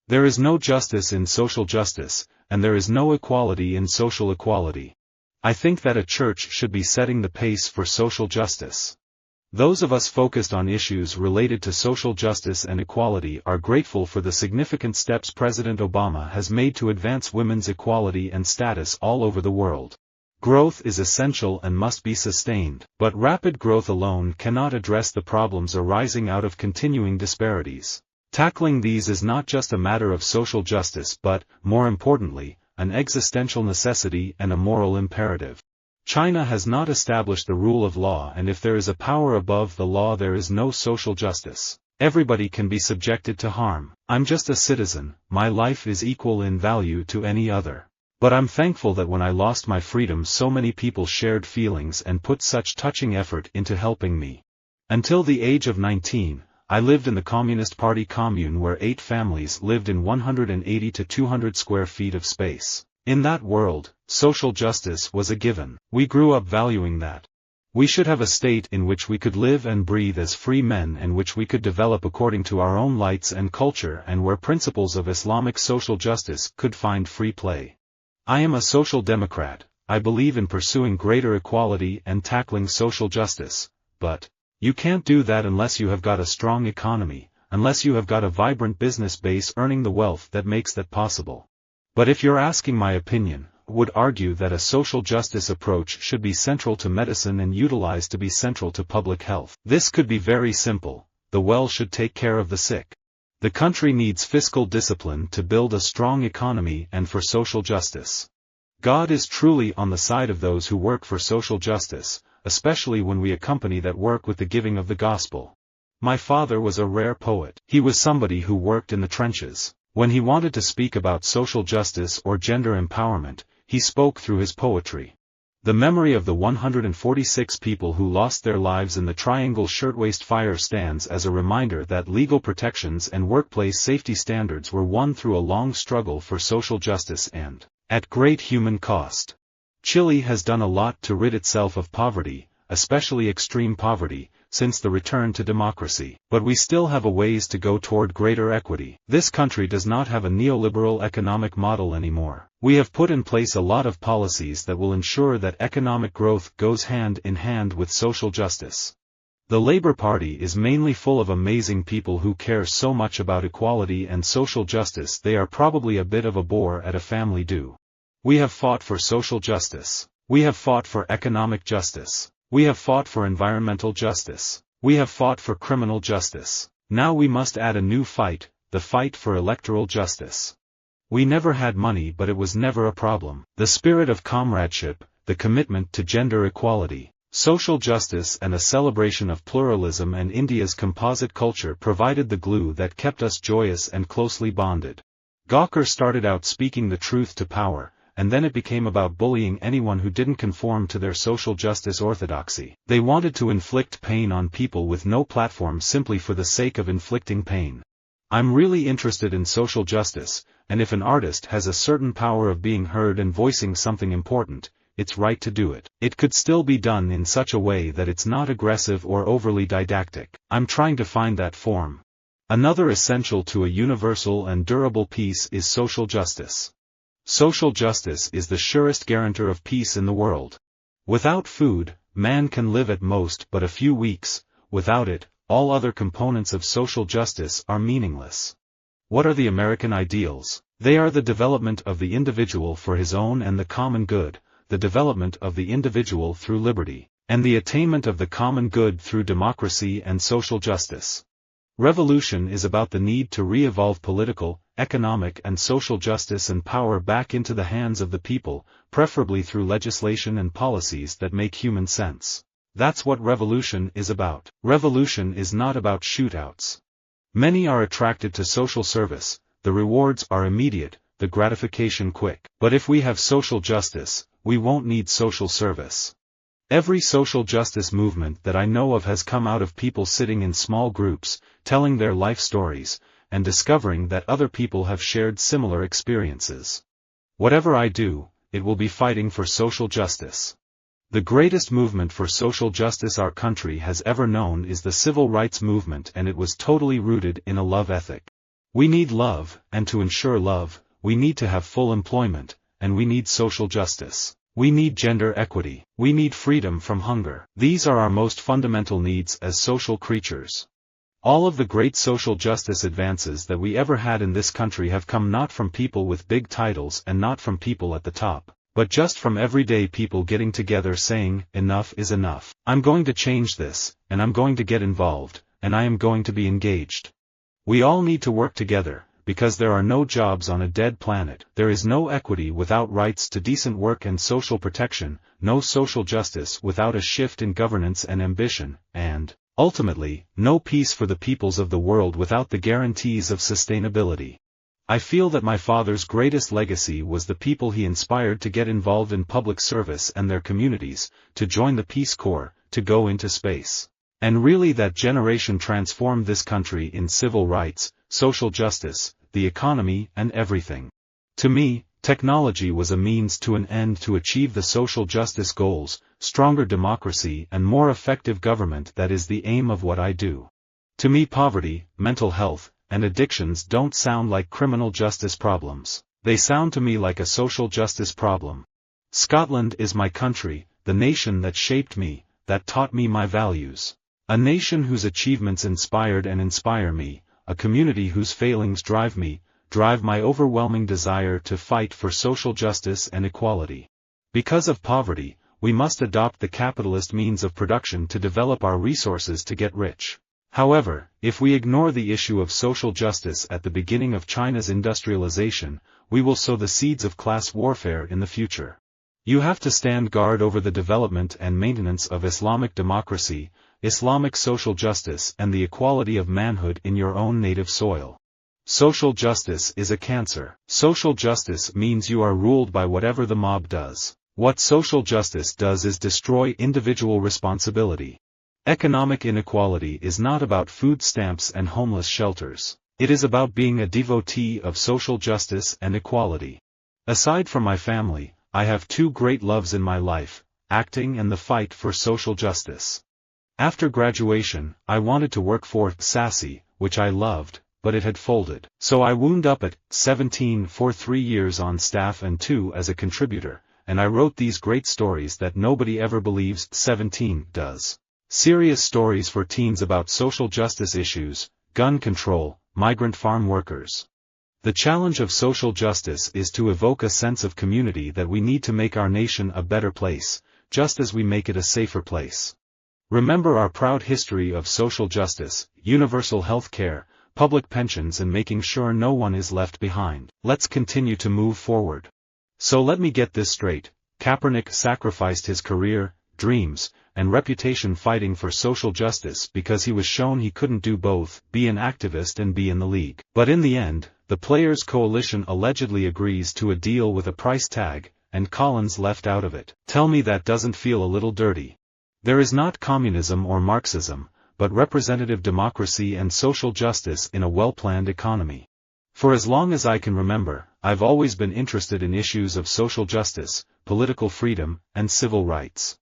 There is no justice in social justice, and there is no equality in social equality. I think that a church should be setting the pace for social justice. Those of us focused on issues related to social justice and equality are grateful for the significant steps President Obama has made to advance women's equality and status all over the world. Growth is essential and must be sustained, but rapid growth alone cannot address the problems arising out of continuing disparities. Tackling these is not just a matter of social justice but, more importantly, an existential necessity and a moral imperative. China has not established the rule of law, and if there is a power above the law there is no social justice. Everybody can be subjected to harm. I'm just a citizen, my life is equal in value to any other. But I'm thankful that when I lost my freedom so many people shared feelings and put such touching effort into helping me. Until the age of 19, I lived in the Communist Party commune where 8 families lived in 180 to 200 square feet of space. In that world, social justice was a given. We grew up valuing that. We should have a state in which we could live and breathe as free men and which we could develop according to our own lights and culture and where principles of Islamic social justice could find free play. I am a social democrat. I believe in pursuing greater equality and tackling social justice, but you can't do that unless you have got a strong economy, unless you have got a vibrant business base earning the wealth that makes that possible. But if you're asking my opinion, I would argue that a social justice approach should be central to medicine and utilized to be central to public health. This could be very simple: the well should take care of the sick. The country needs fiscal discipline to build a strong economy and for social justice. God is truly on the side of those who work for social justice, especially when we accompany that work with the giving of the gospel. My father was a rare poet. He was somebody who worked in the trenches. When he wanted to speak about social justice or gender empowerment, he spoke through his poetry. The memory of the 146 people who lost their lives in the Triangle Shirtwaist Fire stands as a reminder that legal protections and workplace safety standards were won through a long struggle for social justice and at great human cost. Chile has done a lot to rid itself of poverty, especially extreme poverty, since the return to democracy, but we still have a ways to go toward greater equity. This country does not have a neoliberal economic model anymore. We have put in place a lot of policies that will ensure that economic growth goes hand in hand with social justice. The Labour Party is mainly full of amazing people who care so much about equality and social justice they are probably a bit of a bore at a family do. We have fought for social justice. We have fought for economic justice. We have fought for environmental justice. We have fought for criminal justice. Now we must add a new fight, the fight for electoral justice. We never had money, but it was never a problem. The spirit of comradeship, the commitment to gender equality, social justice and a celebration of pluralism and India's composite culture provided the glue that kept us joyous and closely bonded. Gawker started out speaking the truth to power, and then it became about bullying anyone who didn't conform to their social justice orthodoxy. They wanted to inflict pain on people with no platform simply for the sake of inflicting pain. I'm really interested in social justice, and if an artist has a certain power of being heard and voicing something important, it's right to do it. It could still be done in such a way that it's not aggressive or overly didactic. I'm trying to find that form. Another essential to a universal and durable peace is social justice. Social justice is the surest guarantor of peace in the world. Without food, man can live at most but a few weeks. Without it, all other components of social justice are meaningless. What are the American ideals? They are the development of the individual for his own and the common good, the development of the individual through liberty, and the attainment of the common good through democracy and social justice. Revolution is about the need to re-evolve political, economic and social justice and power back into the hands of the people, preferably through legislation and policies that make human sense. That's what revolution is about. Revolution is not about shootouts. Many are attracted to social service, the rewards are immediate, the gratification quick. But if we have social justice, we won't need social service. Every social justice movement that I know of has come out of people sitting in small groups, telling their life stories, and discovering that other people have shared similar experiences. Whatever I do, it will be fighting for social justice. The greatest movement for social justice our country has ever known is the civil rights movement, and it was totally rooted in a love ethic. We need love, and to ensure love, we need to have full employment, and we need social justice. We need gender equity. We need freedom from hunger. These are our most fundamental needs as social creatures. All of the great social justice advances that we ever had in this country have come not from people with big titles and not from people at the top, but just from everyday people getting together saying, enough is enough. I'm going to change this, and I'm going to get involved, and I am going to be engaged. We all need to work together, because there are no jobs on a dead planet. There is no equity without rights to decent work and social protection, no social justice without a shift in governance and ambition, and, ultimately, no peace for the peoples of the world without the guarantees of sustainability. I feel that my father's greatest legacy was the people he inspired to get involved in public service and their communities, to join the Peace Corps, to go into space. And really that generation transformed this country in civil rights, social justice, the economy, and everything. To me, technology was a means to an end to achieve the social justice goals, stronger democracy and more effective government. That is the aim of what I do. To me, poverty, mental health, and addictions don't sound like criminal justice problems. They sound to me like a social justice problem. Scotland is my country, the nation that shaped me, that taught me my values. A nation whose achievements inspired and inspire me, a community whose failings drive my overwhelming desire to fight for social justice and equality. Because of poverty, we must adopt the capitalist means of production to develop our resources to get rich. However, if we ignore the issue of social justice at the beginning of China's industrialization, we will sow the seeds of class warfare in the future. You have to stand guard over the development and maintenance of Islamic democracy, Islamic social justice and the equality of manhood in your own native soil. Social justice is a cancer. Social justice means you are ruled by whatever the mob does. What social justice does is destroy individual responsibility. Economic inequality is not about food stamps and homeless shelters. It is about being a devotee of social justice and equality. Aside from my family, I have two great loves in my life, acting and the fight for social justice. After graduation, I wanted to work for Sassy, which I loved, but it had folded. So I wound up at 17 for 3 years on staff and 2 as a contributor, and I wrote these great stories that nobody ever believes 17 does. Serious stories for teens about social justice issues, gun control, migrant farm workers. The challenge of social justice is to evoke a sense of community that we need to make our nation a better place, just as we make it a safer place. Remember our proud history of social justice, universal health care, public pensions and making sure no one is left behind. Let's continue to move forward. So let me get this straight, Kaepernick sacrificed his career, dreams, and reputation fighting for social justice because he was shown he couldn't do both, be an activist and be in the league. But in the end, the Players Coalition allegedly agrees to a deal with a price tag, and Collins left out of it. Tell me that doesn't feel a little dirty. There is not communism or Marxism, but representative democracy and social justice in a well-planned economy. For as long as I can remember, I've always been interested in issues of social justice, political freedom, and civil rights.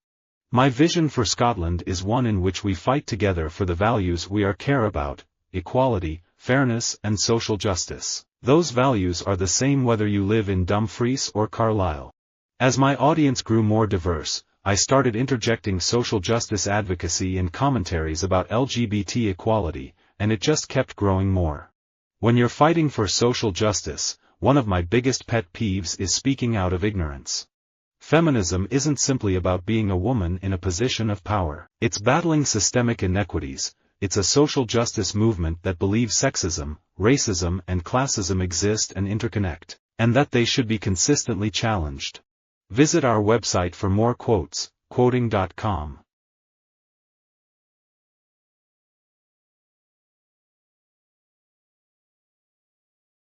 My vision for Scotland is one in which we fight together for the values we care about, equality, fairness and social justice. Those values are the same whether you live in Dumfries or Carlisle. As my audience grew more diverse, I started interjecting social justice advocacy in commentaries about LGBT equality, and it just kept growing more. When you're fighting for social justice, one of my biggest pet peeves is speaking out of ignorance. Feminism isn't simply about being a woman in a position of power. It's battling systemic inequities. It's a social justice movement that believes sexism, racism and classism exist and interconnect, and that they should be consistently challenged. Visit our website for more quotes, quoting.com.